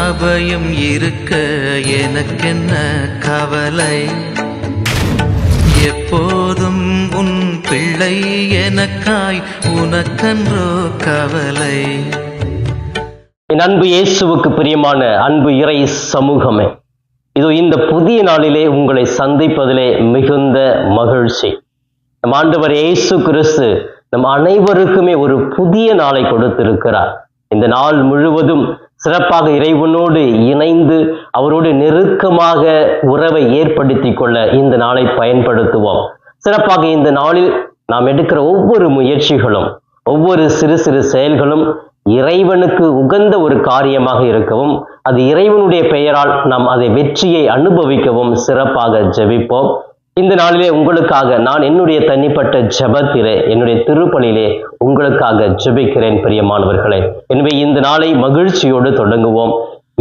அபயம் இருக்க எனக்கென்ன கவலை, எப்போதும் உன் பிள்ளை எனக்காய் உனக்கன்றோ கவலை. என் அன்பு இயேசுவுக்கு பிரியமான அன்பு இறை சமூகமே, இதோ இந்த புதிய நாளிலே உங்களை சந்திப்பதிலே மிகுந்த மகிழ்ச்சி. நம் ஆண்டவர் இயேசு கிறிஸ்து நம் அனைவருக்குமே ஒரு புதிய நாளை கொடுத்திருக்கிறார். இந்த நாள் முழுவதும் சிறப்பாக இறைவனோடு இணைந்து அவரோடு நெருக்கமாக உறவை ஏற்படுத்தி கொள்ள இந்த நாளை பயன்படுத்துவோம். சிறப்பாக இந்த நாளில் நாம் எடுக்கிற ஒவ்வொரு முயற்சிகளும், ஒவ்வொரு சிறு சிறு செயல்களும் இறைவனுக்கு உகந்த ஒரு காரியமாக இருக்கவும், அது இறைவனுடைய பெயரால் நாம் அதை வெற்றியை அனுபவிக்கவும் சிறப்பாக ஜெபிப்போம். இந்த நாளிலே உங்களுக்காக நான் என்னுடைய தனிப்பட்ட ஜெபத்திலே, என்னுடைய திருப்பலியிலே உங்களுக்காக ஜெபிக்கிறேன் பிரியமானவர்களே. எனவே இந்த நாளை மகிழ்ச்சியோடு தொடங்குவோம்.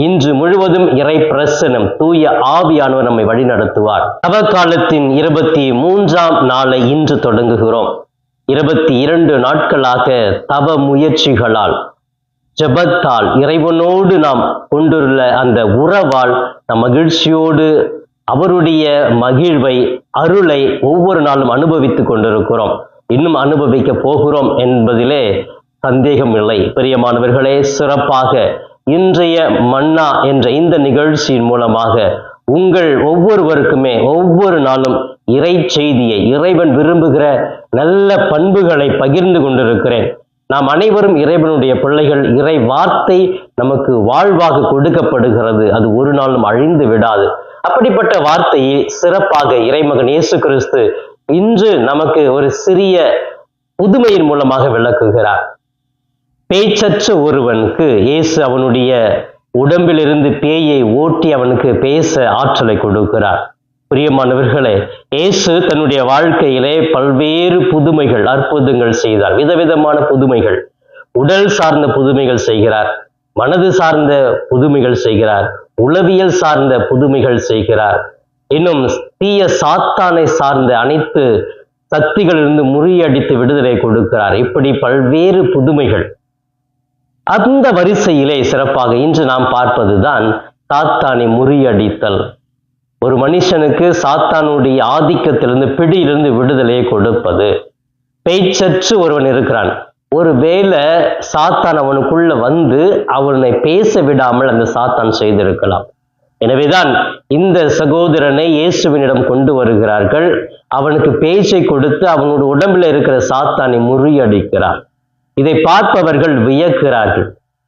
இன்று முழுவதும் இறை பிரசன்னம், தூய ஆவியானவர் நம்மை வழி நடத்துவார். தவக்காலத்தின் 23ஆம் நாளை இன்று தொடங்குகிறோம். 22 நாட்களாக தவ முயற்சிகளால், ஜெபத்தால், இறைவனோடு நாம் கொண்டுள்ள அந்த உறவால் நாம் மகிழ்ச்சியோடு அவருடைய மகிழ்வை, அருளை ஒவ்வொரு நாளும் அனுபவித்துக் கொண்டிருக்கிறோம். இன்னும் அனுபவிக்க போகிறோம் என்பதிலே சந்தேகம் இல்லை. பிரியமானவர்களே, சிறப்பாக இன்றைய மன்னா என்ற இந்த நிகழ்ச்சியின் மூலமாக உங்கள் ஒவ்வொருவருக்குமே ஒவ்வொரு நாளும் இறை செய்தியை, இறைவன் விரும்புகிற நல்ல பண்புகளை பகிர்ந்து கொண்டிருக்கிறேன். நாம் அனைவரும் இறைவனுடைய பிள்ளைகள். இறை வார்த்தை நமக்கு வாழ்வாக கொடுக்கப்படுகிறது. அது ஒரு நாளும் அழிந்து விடாது. அப்படிப்பட்ட வார்த்தையை சிறப்பாக இறைமகன் இயேசு கிறிஸ்து இன்று நமக்கு ஒரு சிறிய புதுமையின் மூலமாக விளக்குகிறார். பேச்சற்ற ஒருவனுக்கு இயேசு அவனுடைய உடம்பிலிருந்து பேயை ஓட்டி அவனுக்கு பேச ஆற்றலை கொடுக்கிறார். பிரியமானவர்களே, இயேசு தன்னுடைய வாழ்க்கையிலே பல்வேறு புதுமைகள், அற்புதங்கள் செய்தார். விதவிதமான புதுமைகள், உடல் சார்ந்த புதுமைகள் செய்கிறார், மனது சார்ந்த புதுமைகள் செய்கிறார், உளவியல் சார்ந்த புதுமைகள் செய்கிறார். இன்னும் தீய சாத்தானை சார்ந்த அனைத்து சக்திகளிலிருந்து முறியடித்து விடுதலை கொடுக்கிறார். இப்படி பல்வேறு புதுமைகள். அந்த வரிசையிலே சிறப்பாக இன்று நாம் பார்ப்பதுதான் சாத்தானை முறியடித்தல். ஒரு மனுஷனுக்கு சாத்தானுடைய ஆதிக்கத்திலிருந்து, பிடியிலிருந்து விடுதலையை கொடுப்பது. பேச்சற்று ஒருவன் இருக்கிறான். ஒருவேளை சாத்தான் அவனுக்குள்ள வந்து அவனை பேச விடாமல் அந்த சாத்தான் செய்திருக்கலாம். எனவேதான் இந்த சகோதரனை இயேசுவினிடம் கொண்டு வருகிறார்கள். அவனுக்கு பேச்சை கொடுத்து அவனோட உடம்பில் இருக்கிற சாத்தானை முறியடிக்கிறார். இதை பார்ப்பவர்கள் வியக்கிறார்கள்.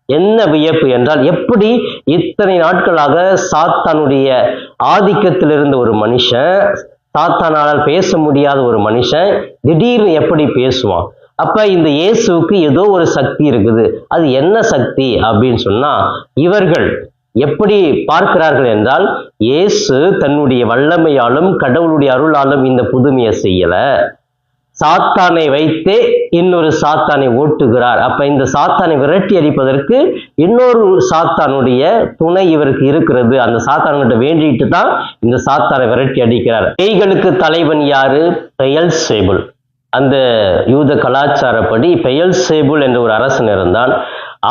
என்ன வியப்பு என்றால், எப்படி இத்தனை நாட்களாக சாத்தானுடைய ஆதிக்கத்தில் இருந்த ஒரு மனுஷன், சாத்தானால் பேச முடியாத ஒரு மனுஷன் திடீர்னு எப்படி பேசுவான்? அப்ப இந்த இயேசுவுக்கு ஏதோ ஒரு சக்தி இருக்குது. அது என்ன சக்தி அப்படின்னு சொன்னா, இவர்கள் எப்படி பார்க்கிறார்கள் என்றால், இயேசு தன்னுடைய வல்லமையாலும் கடவுளுடைய அருளாலும் இந்த புதுமையை செய்யல, சாத்தானை வைத்தே இன்னொரு சாத்தானை ஓட்டுகிறார். அப்ப இந்த சாத்தானை விரட்டி அடிப்பதற்கு இன்னொரு சாத்தானுடைய துணை இவருக்கு இருக்கிறது. அந்த சாத்தான்கிட்ட வேண்டிட்டு தான் இந்த சாத்தானை விரட்டி அடிக்கிறார். பேய்களுக்கு தலைவன் யாரு? பெயல்செபூல். அந்த யூத கலாச்சாரப்படி பெயல்செபூல் என்ற ஒரு அரசன் இருந்தான்.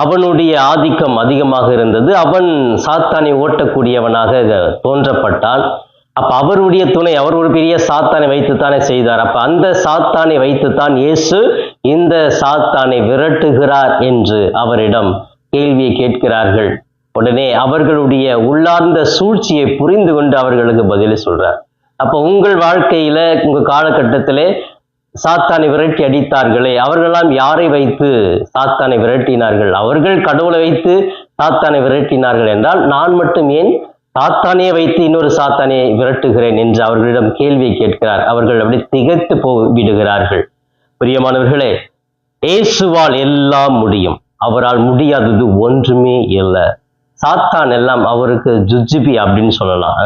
அவனுடைய ஆதிக்கம் அதிகமாக இருந்தது. அவன் சாத்தானை ஓட்டக்கூடியவனாக தோன்றப்பட்டால், அப்ப அவருடைய துணை, அவர் ஒரு பெரிய சாத்தானை வைத்துத்தானே செய்தார். அப்ப அந்த சாத்தானை வைத்துத்தான் இயேசு இந்த சாத்தானை விரட்டுகிறார் என்று அவரிடம் கேள்வியை கேட்கிறார்கள். உடனே அவர்களுடைய உள்ளார்ந்த சூழ்ச்சியை புரிந்து கொண்டு அவர்களுக்கு பதில் சொல்றார். அப்ப உங்கள் வாழ்க்கையில, உங்க காலகட்டத்திலே சாத்தானை விரட்டி அடித்தார்களே, அவர்களெல்லாம் யாரை வைத்து சாத்தானை விரட்டினார்கள்? அவர்கள் கடவுளை வைத்து சாத்தானை விரட்டினார்கள் என்றால், நான் மட்டும் ஏன் சாத்தானே வைத்து இன்னொரு சாத்தானை விரட்டுகிறேன் என்று அவர்களிடம் கேள்வியை கேட்கிறார். அவர்கள் அப்படி திகைத்து போய்விடுகிறார்கள். பிரியமானவர்களே, இயேசுவால் எல்லாம் முடியும். அவரால் முடியாதது ஒன்றுமே இல்லை. சாத்தான் எல்லாம் அவருக்கு ஜுஜிபி அப்படின்னு சொல்லலாம்.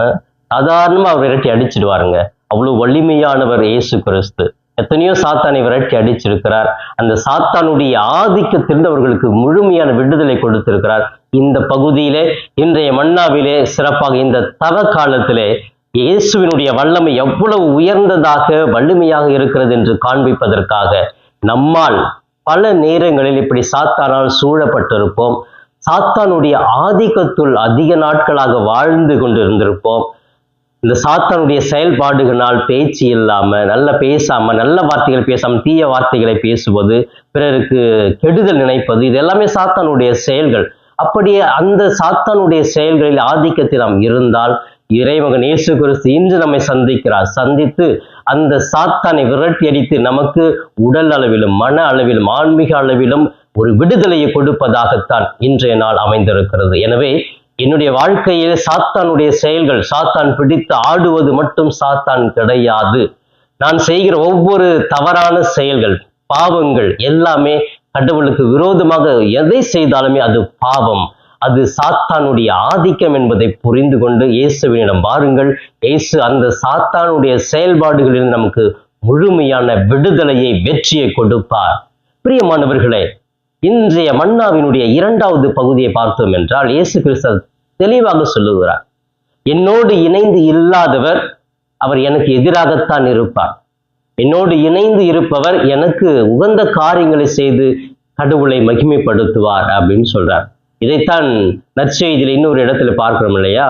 சாதாரணமா அவர் விரட்டி அடிச்சிடுவாருங்க. அவ்வளவு வலிமையானவர் இயேசு கிறிஸ்து. எத்தனையோ சாத்தானை விரட்டி அடிச்சிருக்கிறார். அந்த சாத்தானுடைய ஆதிக்கத்திலிருந்து அவர்களுக்கு முழுமையான விடுதலை கொடுத்திருக்கிறார். இந்த பகுதியிலே, இன்றைய மன்னாவிலே, சிறப்பாக இந்த தவ காலத்திலே இயேசுவினுடைய வல்லமை எவ்வளவு உயர்ந்ததாக, வலிமையாக இருக்கிறது என்று காண்பிப்பதற்காக நம்மால் பல நேரங்களில் இப்படி சாத்தானால் சூழப்பட்டிருப்போம். சாத்தானுடைய ஆதிக்கத்துள் அதிக நாட்களாக வாழ்ந்து கொண்டிருந்திருப்போம். இந்த சாத்தானுடைய செயல்பாடுகளால் பேச்சு இல்லாம, பேசாம, நல்ல வார்த்தைகள் பேசாம, தீய வார்த்தைகளை பேசுவது, பிறருக்கு கெடுதல் நினைப்பது, இது எல்லாமே சாத்தானுடைய செயல்கள். அப்படியே அந்த சாத்தானுடைய செயல்களில் ஆதிக்கத்தில் நாம் இருந்தால், இறைமகன் இயேசு கிறிஸ்து இன்று நம்மை சந்திக்கிறார். சந்தித்து அந்த சாத்தானை விரட்டி அடித்து நமக்கு உடல் அளவிலும், மன அளவிலும், ஆன்மீக அளவிலும் ஒரு விடுதலையை கொடுப்பதாகத்தான் இன்றைய நாள் அமைந்திருக்கிறது. எனவே என்னுடைய வாழ்க்கையில் சாத்தானுடைய செயல்கள், சாத்தான் பிடித்து ஆடுவது மட்டும் சாத்தான் கிடையாது. நான் செய்கிற ஒவ்வொரு தவறான செயல்கள், பாவங்கள் எல்லாமே கடவுளுக்கு விரோதமாக எதை செய்தாலுமே அது பாவம், அது சாத்தானுடைய ஆதிக்கம் என்பதை புரிந்து கொண்டு இயேசுவினிடம் வாருங்கள். இயேசு அந்த சாத்தானுடைய செயல்பாடுகளில் நமக்கு முழுமையான விடுதலையை, வெற்றியை கொடுப்பார். பிரியமானவர்களே, இன்றைய மன்னாவினுடைய 2வது பகுதியை பார்த்தோம் என்றால், இயேசு கிறிஸ்து தெளிவாக சொல்லுகிறார், என்னோடு இணைந்து இல்லாதவர் அவர் எனக்கு எதிராகத்தான் இருப்பார். என்னோடு இணைந்து இருப்பவர் எனக்கு உகந்த காரியங்களை செய்து கடவுளை மகிமைப்படுத்துவார் அப்படின்னு சொல்றார். இதைத்தான் நற்செய்தியில் இன்னொரு இடத்துல பார்க்கிறோம் இல்லையா?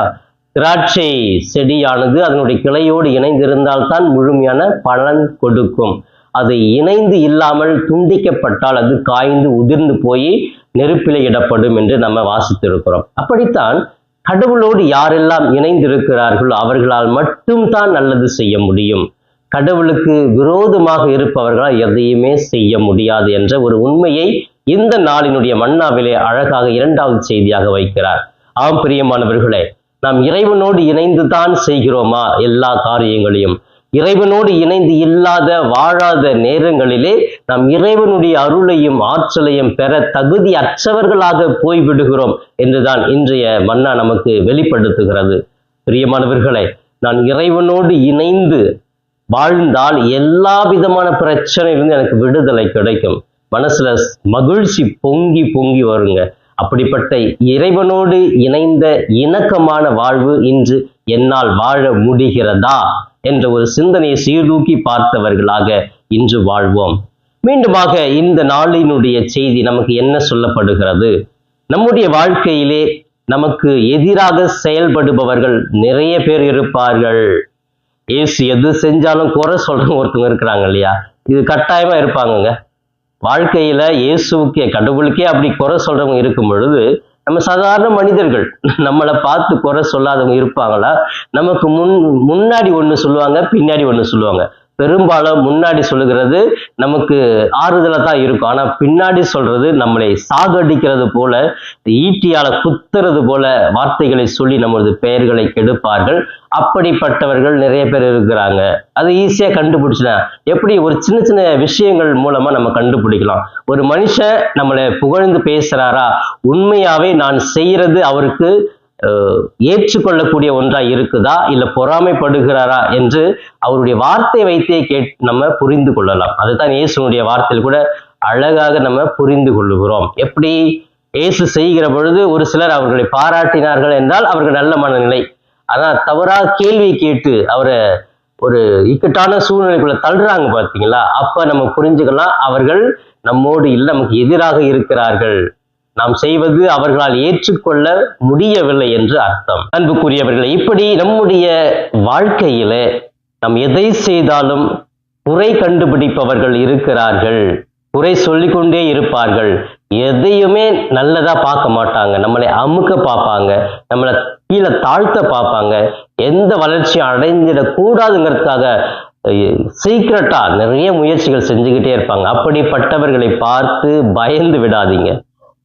திராட்சை செடியானது அதனுடைய கிளையோடு இணைந்திருந்தால்தான் முழுமையான பலன் கொடுக்கும். அது இணைந்து இல்லாமல் துண்டிக்கப்பட்டால் அது காய்ந்து உதிர்ந்து போய் நெருப்பிலே இடப்படும் என்று நம்ம வாசித்திருக்கிறோம். அப்படித்தான் கடவுளோடு யாரெல்லாம் இணைந்திருக்கிறார்களோ அவர்களால் மட்டும்தான் நல்லது செய்ய முடியும். கடவுளுக்கு விரோதமாக இருப்பவர்களால் எதையுமே செய்ய முடியாது என்ற ஒரு உண்மையை இந்த நாளினுடைய மன்னாவிலே அழகாக 2வது செய்தியாக வைக்கிறார். ஆம் பிரியமானவர்களே, நாம் இறைவனோடு இணைந்து தான் செய்கிறோமா எல்லா காரியங்களையும்? இறைவனோடு இணைந்து இல்லாத வாழாத நேரங்களிலே நாம் இறைவனுடைய அருளையும் ஆற்றலையும் பெற தகுதி அற்றவர்களாக போய்விடுகிறோம் என்றுதான் இன்றைய மன்னா நமக்கு வெளிப்படுத்துகிறது. பிரியமானவர்களே, நான் இறைவனோடு இணைந்து வாழ்ந்தால் எல்லா விதமான பிரச்சனையிலிருந்து எனக்கு விடுதலை கிடைக்கும். மனசுல மகிழ்ச்சி பொங்கி பொங்கி வருங்க. அப்படிப்பட்ட இறைவனோடு இணைந்த இணக்கமான வாழ்வு இன்று என்னால் வாழ முடிகிறதா என்ற ஒரு சிந்தனையை சீர்தூக்கி பார்த்தவர்களாக இன்று வாழ்வோம். மீண்டுமாக இந்த நாளினுடைய செய்தி நமக்கு என்ன சொல்லப்படுகிறது? நம்முடைய வாழ்க்கையிலே நமக்கு எதிராக செயல்படுபவர்கள் நிறைய பேர் இருப்பார்கள். இயேசு எது செஞ்சாலும் குறை சொல்றவங்க ஒருத்தவங்க இருக்கிறாங்க இல்லையா? இது கட்டாயமா இருப்பாங்கங்க. வாழ்க்கையில இயேசுக்கே, கடவுளுக்கே அப்படி குறை சொல்றவங்க இருக்கும் பொழுது, நம்ம சாதாரண மனிதர்கள், நம்மளை பார்த்து குறை சொல்லாதவங்க இருப்பாங்களா? நமக்கு முன்னாடி ஒண்ணு சொல்லுவாங்க, பின்னாடி ஒண்ணு சொல்லுவாங்க. பெரும்பாலும் முன்னாடி சொல்லுகிறது நமக்கு ஆறுதலா தான் இருக்கும். ஆனா பின்னாடி சொல்றது நம்மளை சாகடிக்கிறது போல, ஈட்டியால குத்துறது போல வார்த்தைகளை சொல்லி நமது பெயர்களை கெடுப்பார்கள். அப்படிப்பட்டவர்கள் நிறைய பேர் இருக்கிறாங்க. அது ஈஸியா கண்டுபிடிச்சலாம். எப்படி? ஒரு சின்ன சின்ன விஷயங்கள் மூலமா நம்ம கண்டுபிடிக்கலாம். ஒரு மனுஷன் நம்மளை புகழ்ந்து பேசுறாரா, உண்மையாவே நான் செய்யறது அவருக்கு ஏற்றுக்கொள்ளக்கூடிய ஒன்றா இருக்குதா, இல்ல பொறாமைப்படுகிறாரா என்று அவருடைய வார்த்தை வைத்தே நம்ம புரிந்து கொள்ளலாம். அதுதான் இயேசுனுடைய வார்த்தையில் கூட அழகாக நம்ம புரிந்து கொள்ளுகிறோம். எப்படி? இயேசு செய்கிற பொழுது ஒரு சிலர் அவர்களை பாராட்டினார்கள் என்றால் அவர்கள் நல்ல மனநிலை. ஆனா தவறாக கேள்வி கேட்டு அவரை ஒரு இக்கட்டான சூழ்நிலைக்குள்ள தள்ளுறாங்க பார்த்தீங்களா? அப்ப நம்ம புரிஞ்சுக்கலாம், அவர்கள் நம்மோடு இல்லை, நமக்கு எதிராக இருக்கிறார்கள். நாம் செய்வது அவர்களால் ஏற்றுக்கொள்ள முடியவில்லை என்று அர்த்தம். அன்புக்குரியவர்களே, இப்படி நம்முடைய வாழ்க்கையில நாம் எதை செய்தாலும் குறை கண்டுபிடிப்பவர்கள் இருக்கிறார்கள். குறை சொல்லிக்கொண்டே இருப்பார்கள். எதையுமே நல்லதா பார்க்க மாட்டாங்க. நம்மளை அமுக்க பார்ப்பாங்க, நம்மளை கீழே தாழ்த்த பார்ப்பாங்க. எந்த வளர்ச்சியும் அடைந்திடக் கூடாதுங்கிறதுக்காக சீக்கிரட்டா நிறைய முயற்சிகள் செஞ்சுக்கிட்டே இருப்பாங்க. அப்படிப்பட்டவர்களை பார்த்து பயந்து விடாதீங்க,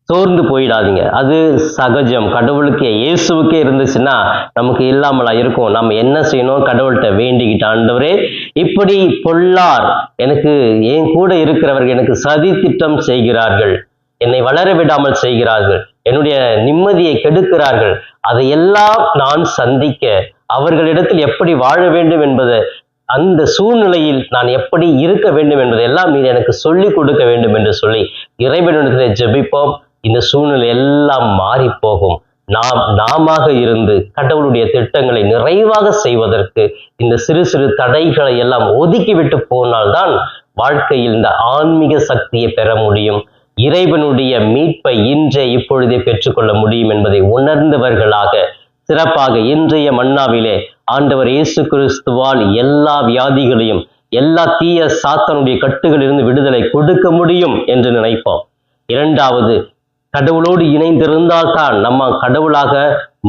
சோர்ந்து போயிடாதீங்க. அது சகஜம். கடவுளுக்கே, இயேசுவுக்கே இருந்துச்சுன்னா நமக்கு இல்லாமலா இருக்கும்? நம்ம என்ன செய்யணும்? கடவுள்கிட்ட வேண்டிக்கிட்டு, ஆண்டவரே, இப்படி பொல்லார் எனக்கு, என் கூட இருக்கிறவர்கள் எனக்கு சதி திட்டம் செய்கிறார்கள், என்னை வளர விடாமல் செய்கிறார்கள், என்னுடைய நிம்மதியை கெடுக்கிறார்கள், அதையெல்லாம் நான் சந்திக்க, அவர்களிடத்தில் எப்படி வாழ வேண்டும் என்பதை, அந்த சூழ்நிலையில் நான் எப்படி இருக்க வேண்டும் என்பதையெல்லாம் நீ எனக்கு சொல்லிக் கொடுக்க வேண்டும் என்று சொல்லி இறைவனிடத்தில் ஜெபிப்போம். இந்த சூழ்நிலை எல்லாம் மாறி போகும். நாம இருந்து கடவுளுடைய திட்டங்களை நிறைவாக செய்வதற்கு இந்த சிறு சிறு தடைகளை எல்லாம் ஒதுக்கிவிட்டு போனால்தான் வாழ்க்கையில் இந்த ஆன்மீக சக்தியை பெற முடியும். இறைவனுடைய மீட்பை இன்றே இப்பொழுதே பெற்றுக்கொள்ள முடியும் என்பதை உணர்ந்தவர்களாக சிறப்பாக இன்றைய மன்னாவிலே ஆண்டவர் இயேசு கிறிஸ்துவால் எல்லா வியாதிகளையும் எல்லா தீய சாத்தானுடைய கட்டுகளிலிருந்து விடுதலை கொடுக்க முடியும் என்று நினைப்போம். இரண்டாவது, கடவுளோடு இணைந்திருந்தால் தான் நம்ம கடவுளாக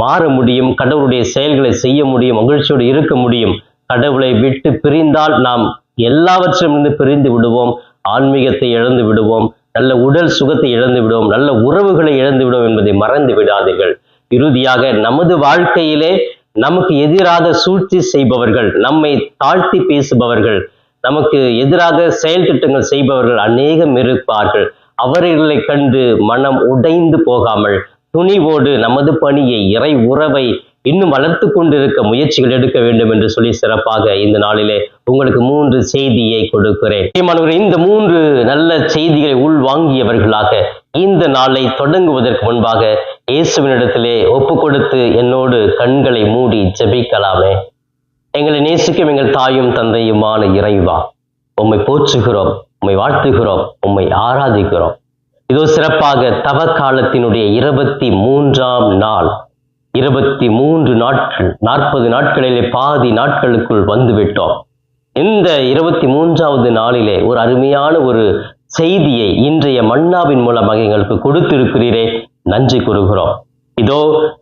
மாற முடியும், கடவுளுடைய செயல்களை செய்ய முடியும், மகிழ்ச்சியோடு இருக்க முடியும். கடவுளை விட்டு பிரிந்தால் நாம் எல்லாவற்றிலிருந்து பிரிந்து விடுவோம், ஆன்மீகத்தை இழந்து விடுவோம், நல்ல உடல் சுகத்தை இழந்து விடுவோம், நல்ல உறவுகளை இழந்து விடுவோம் என்பதை மறந்து விடாதீர்கள். இறுதியாக நமது வாழ்க்கையிலே நமக்கு எதிராக சூழ்ச்சி செய்பவர்கள், நம்மை தாழ்த்தி பேசுபவர்கள், நமக்கு எதிராக செயல் திட்டங்கள் செய்பவர்கள் அநேகம் இருப்பார்கள். அவர்களை கண்டு மனம் உடைந்து போகாமல் துணிவோடு நமது பணியை, இறை உறவை இன்னும் வளர்த்து கொண்டிருக்க முயற்சிகள் எடுக்க வேண்டும் என்று சொல்லி சிறப்பாக இந்த நாளிலே உங்களுக்கு 3 செய்தியை கொடுக்கிறேன். இந்த 3 நல்ல செய்திகளை உள்வாங்கியவர்களாக இந்த நாளை தொடங்குவதற்கு முன்பாக இயேசுவினிடத்திலே ஒப்பு கொடுத்து என்னோடு கண்களை மூடி ஜெபிக்கலாமே. எங்களை நேசிக்கும் எங்கள் தாயும் தந்தையுமான இறைவா, உம்மை போற்றுகிறோம், உம்மை வாழ்த்துகிறோம், உம்மை ஆராதிக்கிறோம். இதோ சிறப்பாக தவ காலத்தினுடைய 23ஆம் நாள், 23 நாட்கள், 40 நாட்களிலே பாதி நாட்களுக்குள் வந்துவிட்டோம். இந்த 23ஆவது நாளிலே ஒரு அருமையான ஒரு செய்தியை இன்றைய மன்னாவின் மூலமாக எங்களுக்கு கொடுத்திருக்கிறீரே, நன்றி கூறுகிறோம். இதோ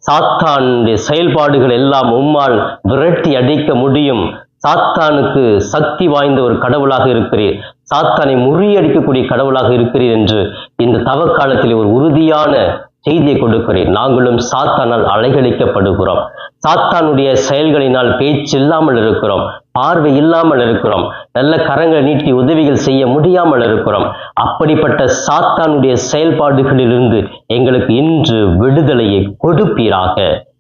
சாத்தானுடைய செயல்பாடுகள் எல்லாம் உம்மால் விரட்டி அடிக்க முடியும். சாத்தானுக்கு சக்தி வாய்ந்த ஒரு கடவுளாக இருக்கிறீர், சாத்தானை முறியடிக்கக்கூடிய கடவுளாக இருக்கிறீர் என்று இந்த தவ காலத்தில் ஒரு உறுதியான செய்தியை கொடுக்கிறேன். நாங்களும் சாத்தானால் அலைகழிக்கப்படுகிறோம், சாத்தானுடைய செயல்களினால் பேச்சு இல்லாமல் இருக்கிறோம், பார்வை இல்லாமல் இருக்கிறோம், நல்ல கரங்களை நீட்டி உதவிகள் செய்ய முடியாமல் இருக்கிறோம். அப்படிப்பட்ட சாத்தானுடைய செயல்பாடுகளிலிருந்து எங்களுக்கு இன்று விடுதலையை கொடுப்பீராக.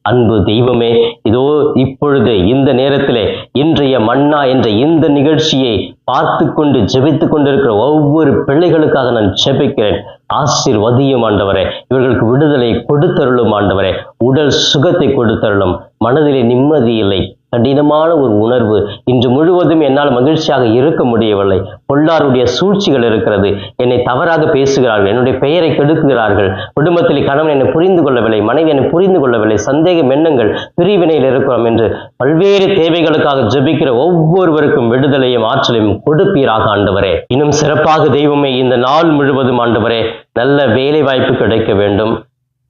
அன்பு தெய்வமே, இதோ இப்பொழுது இந்த நேரத்திலே இன்றைய மன்னா என்ற இந்த நிகழ்ச்சியை பார்த்து கொண்டு ஜெபித்து கொண்டிருக்கிற ஒவ்வொரு பிள்ளைகளுக்காக நான் ஜெபிக்கிறேன். ஆசீர்வதியும் ஆண்டவரே, இவர்களுக்கு விடுதலை கொடுத்தருளும் ஆண்டவரே, உடல் சுகத்தை கொடுத்தருளும். மனதிலே நிம்மதி இல்லை, கடினமான ஒரு உணர்வு, இன்று முழுவதும் என்னால் மகிழ்ச்சியாக இருக்க முடியவில்லை, பொல்லாருடைய சூழ்ச்சிகள் இருக்கிறது, என்னை தவறாக பேசுகிறார்கள், என்னுடைய பெயரை கெடுக்கிறார்கள், குடும்பத்தில் கணவன் என்னை புரிந்து கொள்ளவில்லை, மனைவி என்னை புரிந்து கொள்ளவில்லை, சந்தேகம் எண்ணங்கள், பிரிவினையில் இருக்கிறோம் என்று பல்வேறு தேவைகளுக்காக ஜெபிக்கிற ஒவ்வொருவருக்கும் விடுதலையும் ஆற்றலையும் கொடுப்பீராக ஆண்டவரே. இன்னும் சிறப்பாக தெய்வமே, இந்த நாள் முழுவதும் ஆண்டவரே நல்ல வேலை வாய்ப்பு கிடைக்க வேண்டும்,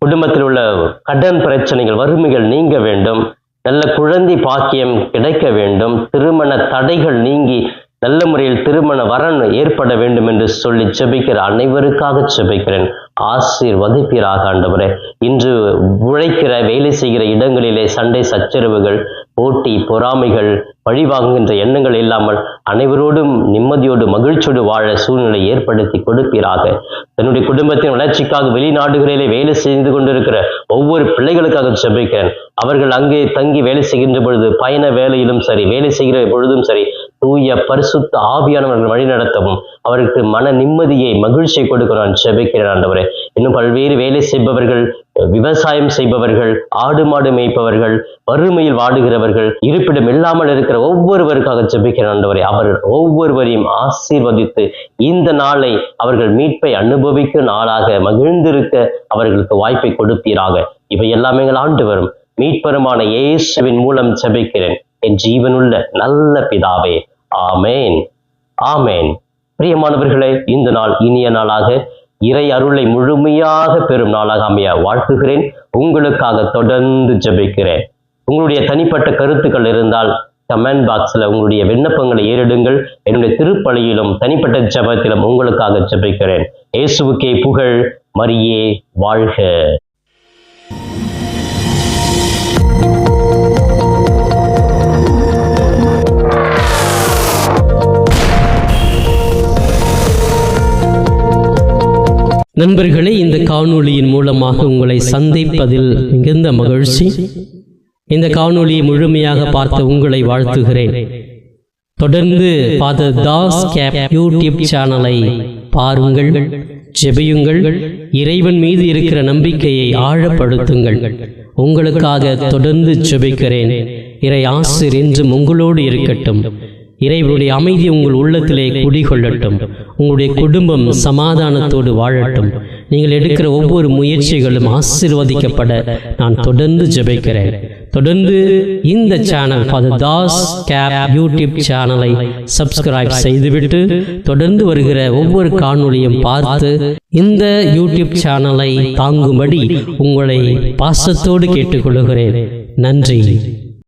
குடும்பத்தில் உள்ள கடன் பிரச்சனைகள், வறுமைகள் நீங்க வேண்டும், நல்ல குழந்தை பாக்கியம் கிடைக்க வேண்டும், திருமண தடைகள் நீங்கி நல்ல முறையில் திருமண வரன் ஏற்பட வேண்டும் என்று சொல்லி ஜெபிக்கிற அனைவருக்காக ஜெபிக்கிறேன். ஆசீர்வதிப்பீராக ஆண்டவரே. இன்று உழைக்கிற வேலை செய்கிற இடங்களிலே சண்டை சச்சரவுகள், போட்டி பொறாமைகள், பழிவாங்குகின்ற எண்ணங்கள் இல்லாமல் அனைவரோடும் நிம்மதியோடு மகிழ்ச்சியோடு வாழ சூழ்நிலை ஏற்படுத்தி கொடுப்பீராக. தன்னுடைய குடும்பத்தின் வளர்ச்சிக்காக வெளிநாடுகளிலே வேலை செய்து கொண்டிருக்கிற ஒவ்வொரு பிள்ளைகளுக்காக ஜெபிக்கிறேன். அவர்கள் அங்கே தங்கி வேலை செய்கின்ற பொழுது, பயண வேலையிலும் சரி, வேலை செய்கிற பொழுதும் சரி, தூய பரிசுத்த ஆவியானவர்கள் வழி நடத்தவும், அவருக்கு மன நிம்மதியை, மகிழ்ச்சியை கொடுக்க நான் ஜெபிக்கிறேன் ஆண்டவரே. இன்னும் பல்வேறு வேலை செய்பவர்கள், விவசாயம் செய்பவர்கள், ஆடு மாடு மேய்ப்பவர்கள், வறுமையில் வாடுகிறவர்கள், இருப்பிடம் இல்லாமல் இருக்கிற ஒவ்வொருவருக்காக ஜெபிக்கிறேன் ஆண்டவரே. அவர் ஒவ்வொருவரையும் ஆசீர்வதித்து இந்த நாளை அவர்கள் மீட்பை அனுபவிக்க நாளாக மகிழ்ந்திருக்க அவர்களுக்கு வாய்ப்பை கொடுப்பீராக. இவை எல்லாமே எங்கள் ஆண்டவரும் மீட்பருமான இயேசுவின் மூலம் ஜெபிக்கிறேன் என் ஜீவனுள்ள நல்ல பிதாவே. ஆமேன், ஆமேன். பிரியமானவர்களே, இந்த நாள் இனிய நாளாக, இறை அருளை முழுமையாக பெறும் நாளாக அமைய வாழ்த்துகிறேன். உங்களுக்காக தொடர்ந்து ஜெபிக்கிறேன். உங்களுடைய தனிப்பட்ட கருத்துக்கள் இருந்தால் கமெண்ட் பாக்ஸ்ல உங்களுடைய விண்ணப்பங்களை ஏறிடுங்கள். என்னுடைய திருப்பலியிலும் தனிப்பட்ட ஜெபத்திலும் உங்களுக்காக ஜெபிக்கிறேன். இயேசுவுக்கே புகழ், மரியே வாழ்க. நண்பர்களே, இந்த காணொளியின் மூலமாக உங்களை சந்திப்பதில் மிகுந்த மகிழ்ச்சி. இந்த காணொளியை முழுமையாக பார்த்த உங்களை வாழ்த்துகிறேன். தொடர்ந்து ஃபாதர் தாஸ் கேப் யூடியூப் சேனலை பாருங்கள், ஜெபியுங்கள், இறைவன் மீது இருக்கிற நம்பிக்கையை ஆழப்படுத்துங்கள். உங்களுக்காக தொடர்ந்து ஜெபிக்கிறேன். இறை ஆசீர் என்றும் உங்களோடு இருக்கட்டும். இறைவனுடைய அமைதி உங்கள் உள்ளத்திலே குடிகொள்ளட்டும். உங்களுடைய குடும்பம் சமாதானத்தோடு வாழட்டும். நீங்கள் எடுக்கிற ஒவ்வொரு முயற்சிகளும் ஆசீர்வதிக்கப்பட நான் தொடர்ந்து ஜெபிக்கிறேன். தொடர்ந்து இந்த சேனல் ஃபாதர் தாஸ் கேப் யூடியூப் சேனலை சப்ஸ்கிரைப் செய்துவிட்டு தொடர்ந்து வருகிற ஒவ்வொரு காணொளியும் பார்த்து இந்த யூடியூப் சேனலை தாங்கும்படி உங்களை பாசத்தோடு கேட்டுக்கொள்கிறேன். நன்றி.